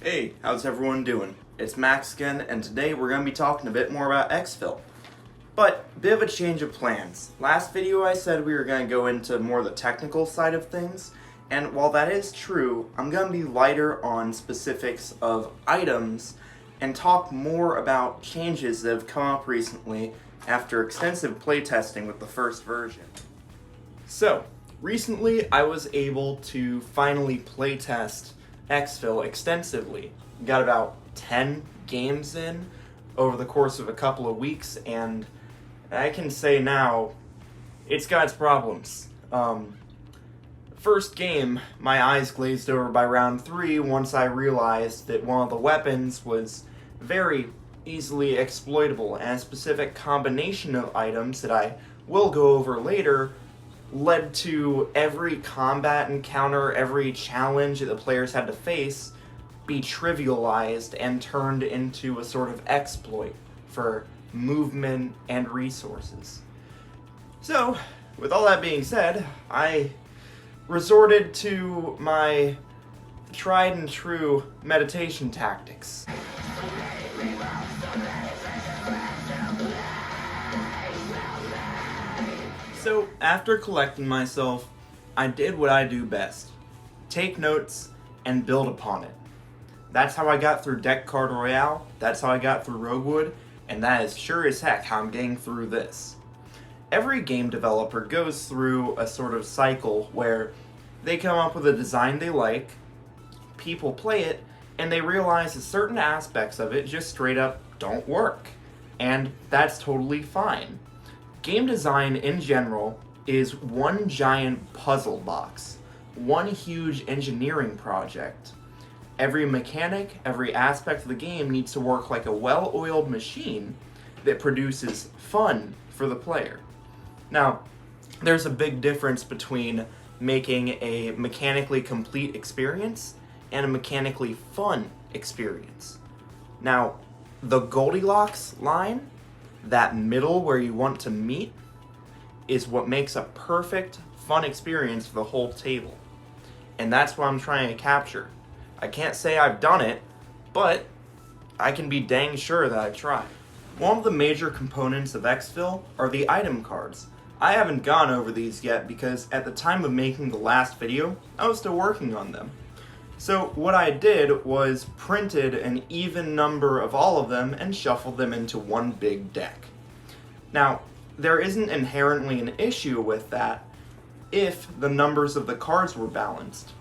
Hey, how's everyone doing? It's Max again, and today we're going to be talking a bit more about Exfil. But, bit of a change of plans. Last video I said we were going to go into more the technical side of things, and while that is true, I'm going to be lighter on specifics of items and talk more about changes that have come up recently after extensive playtesting with the first version. So, recently I was able to finally playtest Exfil extensively. Got about 10 games in over the course of a couple of weeks, and I can say now, it's got its problems. First game, my eyes glazed over by round 3 once I realized that one of the weapons was very easily exploitable, and a specific combination of items that I will go over later led to every combat encounter, every challenge that the players had to face be trivialized and turned into a sort of exploit for movement and resources. So, with all that being said, I resorted to my tried and true meditation tactics. So, after collecting myself, I did what I do best. Take notes and build upon it. That's how I got through Deck Card Royale, that's how I got through Roguewood, and that is sure as heck how I'm getting through this. Every game developer goes through a sort of cycle where they come up with a design they like, people play it, and they realize that certain aspects of it just straight up don't work. And that's totally fine. Game design in general is one giant puzzle box, one huge engineering project. Every mechanic, every aspect of the game needs to work like a well-oiled machine that produces fun for the player. Now, there's a big difference between making a mechanically complete experience and a mechanically fun experience. Now, the Goldilocks line, that middle where you want to meet, is what makes a perfect, fun experience for the whole table. And that's what I'm trying to capture. I can't say I've done it, but I can be dang sure that I've tried. One of the major components of Exfil are the item cards. I haven't gone over these yet because at the time of making the last video, I was still working on them. So what I did was printed an even number of all of them and shuffled them into one big deck. Now, there isn't inherently an issue with that if the numbers of the cards were balanced.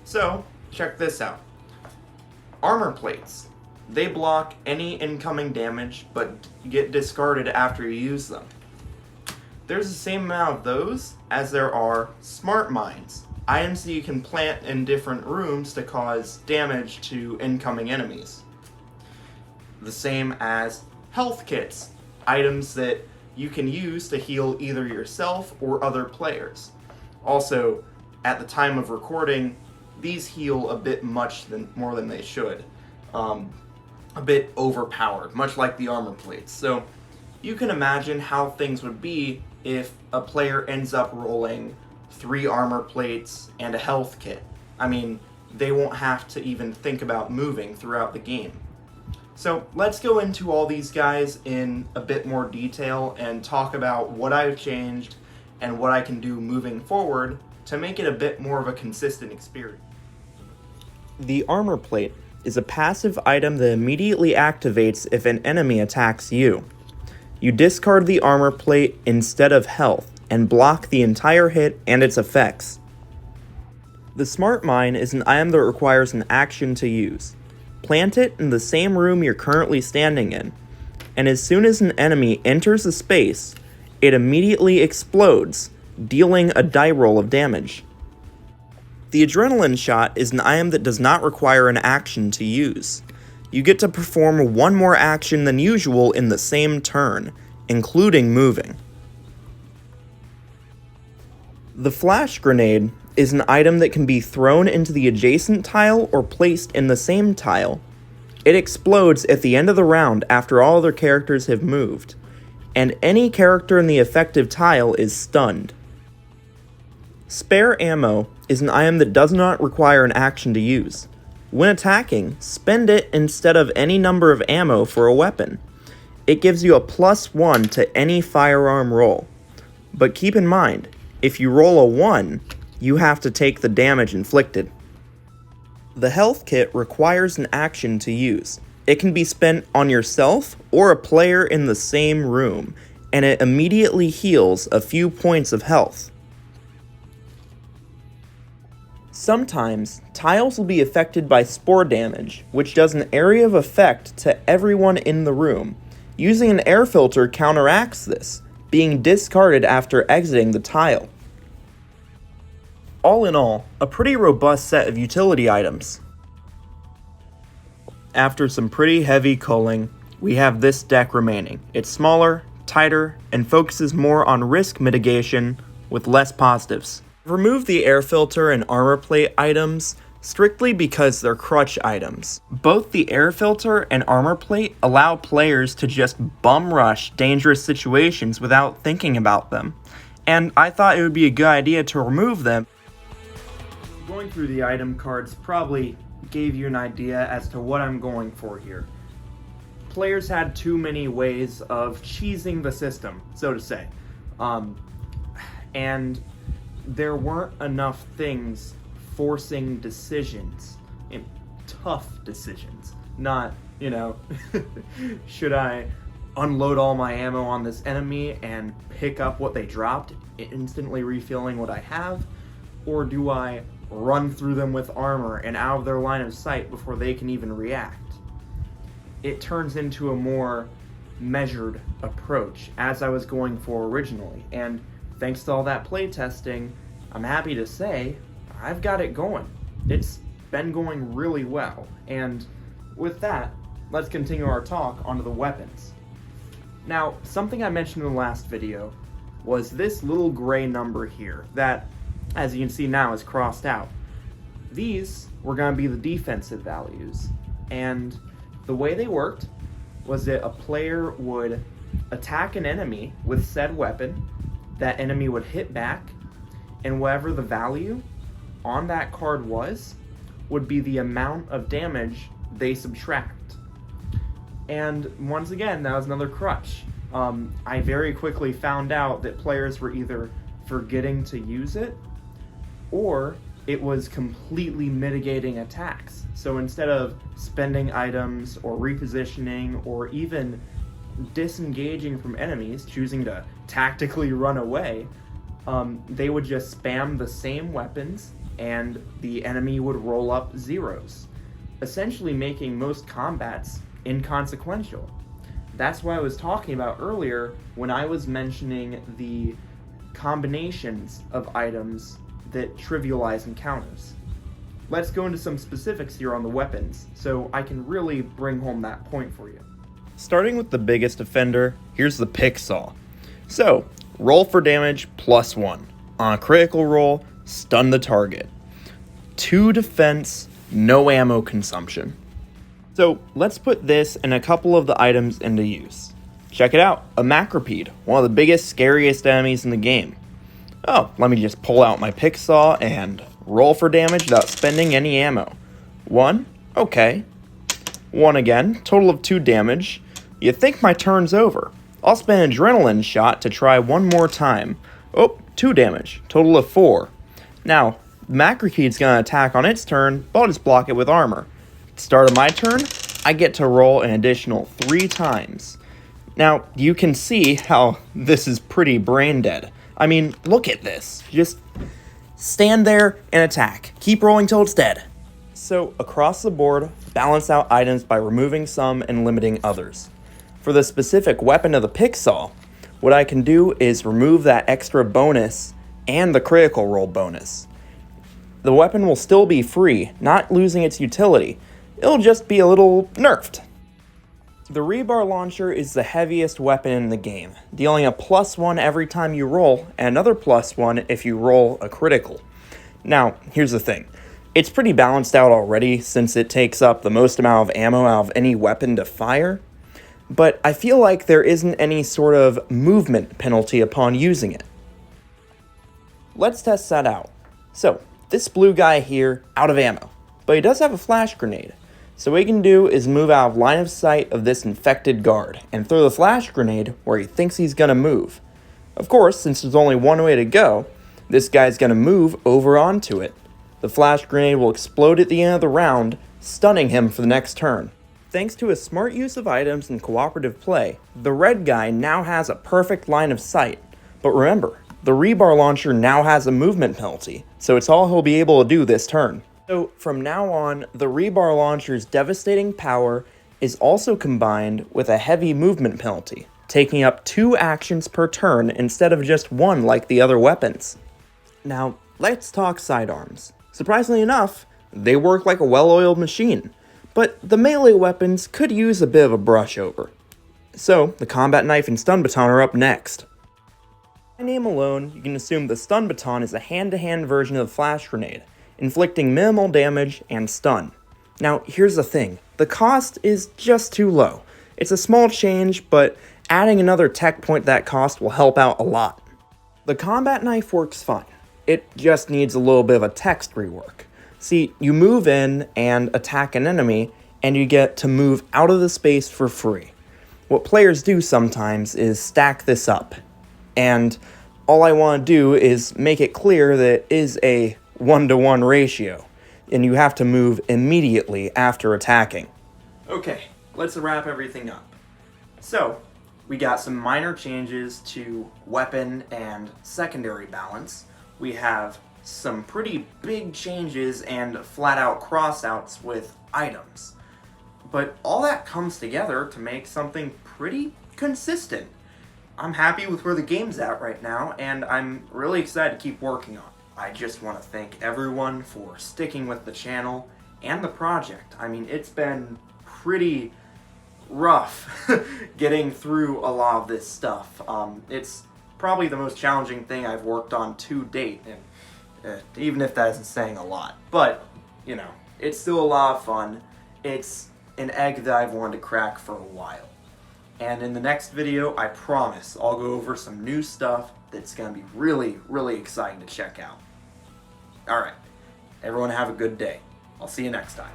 So, check this out. Armor plates. They block any incoming damage but get discarded after you use them. There's the same amount of those as there are smart mines. Items that you can plant in different rooms to cause damage to incoming enemies. The same as health kits, items that you can use to heal either yourself or other players. Also, at the time of recording, these heal a bit more than they should. A bit overpowered, much like the armor plates. So, you can imagine how things would be if a player ends up rolling 3 armor plates and a health kit. I mean, they won't have to even think about moving throughout the game. So let's go into all these guys in a bit more detail and talk about what I've changed and what I can do moving forward to make it a bit more of a consistent experience. The armor plate is a passive item that immediately activates if an enemy attacks you. You discard the armor plate instead of health and block the entire hit and its effects. The Smart Mine is an item that requires an action to use. Plant it in the same room you're currently standing in, and as soon as an enemy enters the space, it immediately explodes, dealing a die roll of damage. The Adrenaline Shot is an item that does not require an action to use. You get to perform one more action than usual in the same turn, including moving. The Flash Grenade is an item that can be thrown into the adjacent tile or placed in the same tile. It explodes at the end of the round after all other characters have moved, and any character in the effective tile is stunned. Spare Ammo is an item that does not require an action to use. when attacking, spend it instead of any number of ammo for a weapon. It gives you a +1 to any firearm roll. But keep in mind, if you roll a 1, you have to take the damage inflicted. The health kit requires an action to use. It can be spent on yourself or a player in the same room, and it immediately heals a few points of health. Sometimes, tiles will be affected by spore damage, which does an area of effect to everyone in the room. Using an air filter counteracts this, being discarded after exiting the tile. All in all, a pretty robust set of utility items. After some pretty heavy culling, we have this deck remaining. It's smaller, tighter, and focuses more on risk mitigation with less positives. Remove the air filter and armor plate items strictly because they're crutch items. Both the air filter and armor plate allow players to just bum rush dangerous situations without thinking about them, and I thought it would be a good idea to remove them. Going through the item cards probably gave you an idea as to what I'm going for here. Players had too many ways of cheesing the system, so to say. And there weren't enough things forcing decisions, and tough decisions. Not, should I unload all my ammo on this enemy and pick up what they dropped, instantly refilling what I have? Or do I run through them with armor and out of their line of sight before they can even react? It turns into a more measured approach, as I was going for originally, and thanks to all that playtesting, I'm happy to say I've got it going. It's been going really well, and with that, let's continue our talk onto the weapons. Now, something I mentioned in the last video was this little gray number here that, as you can see now, is crossed out. These were going to be the defensive values, and the way they worked was that a player would attack an enemy with said weapon, that enemy would hit back, and whatever the value on that card was, would be the amount of damage they subtract. And once again, that was another crutch. I very quickly found out that players were either forgetting to use it, or it was completely mitigating attacks. So instead of spending items or repositioning or even disengaging from enemies, choosing to tactically run away, they would just spam the same weapons and the enemy would roll up zeros, essentially making most combats inconsequential. That's what I was talking about earlier when I was mentioning the combinations of items that trivialize encounters. Let's go into some specifics here on the weapons, so I can really bring home that point for you. Starting with the biggest offender, here's the pick saw. So, roll for damage +1. On a critical roll, stun the target. 2 defense, no ammo consumption. So, let's put this and a couple of the items into use. Check it out, a Macropede, one of the biggest, scariest enemies in the game. Oh, let me just pull out my pick saw and roll for damage without spending any ammo. 1, okay. 1 again, total of 2 damage. You think my turn's over. I'll spend an adrenaline shot to try one more time. Oh, 2 damage, total of 4. Now, Macropede's gonna attack on its turn, but I'll just block it with armor. Start of my turn, I get to roll an additional 3 times. Now, you can see how this is pretty brain dead. I mean, look at this. Just stand there and attack. Keep rolling till it's dead. So, across the board, balance out items by removing some and limiting others. For the specific weapon of the pick saw, what I can do is remove that extra bonus and the critical roll bonus. The weapon will still be free, not losing its utility. It'll just be a little nerfed. The rebar launcher is the heaviest weapon in the game, dealing a +1 every time you roll, and another +1 if you roll a critical. Now, here's the thing. It's pretty balanced out already since it takes up the most amount of ammo out of any weapon to fire, but I feel like there isn't any sort of movement penalty upon using it. Let's test that out. So, this blue guy here, out of ammo. but he does have a flash grenade. So what he can do is move out of line of sight of this infected guard and throw the flash grenade where he thinks he's going to move. Of course, since there's only one way to go, this guy's going to move over onto it. The flash grenade will explode at the end of the round, stunning him for the next turn. Thanks to a smart use of items and cooperative play, the red guy now has a perfect line of sight. But remember, the rebar launcher now has a movement penalty, so it's all he'll be able to do this turn. So from now on, the rebar launcher's devastating power is also combined with a heavy movement penalty, taking up 2 actions per turn instead of just 1 like the other weapons. Now, let's talk sidearms. Surprisingly enough, they work like a well-oiled machine, but the melee weapons could use a bit of a brush over. So, the combat knife and stun baton are up next. By name alone, you can assume the stun baton is a hand-to-hand version of the flash grenade, inflicting minimal damage and stun. Now, here's the thing. The cost is just too low. It's a small change, but adding another tech point to that cost will help out a lot. The combat knife works fine. It just needs a little bit of a text rework. See, you move in and attack an enemy, and you get to move out of the space for free. What players do sometimes is stack this up, and all I want to do is make it clear that it is a 1-to-1 ratio, and you have to move immediately after attacking. Okay, let's wrap everything up. So, we got some minor changes to weapon and secondary balance. We have some pretty big changes and flat-out crossouts with items. But all that comes together to make something pretty consistent. I'm happy with where the game's at right now, and I'm really excited to keep working on it. I just want to thank everyone for sticking with the channel and the project. I mean, it's been pretty rough getting through a lot of this stuff. It's probably the most challenging thing I've worked on to date, and even if that isn't saying a lot. But, you know, it's still a lot of fun. It's an egg that I've wanted to crack for a while. And in the next video, I promise I'll go over some new stuff that's going to be really, really exciting to check out. Alright, everyone have a good day. I'll see you next time.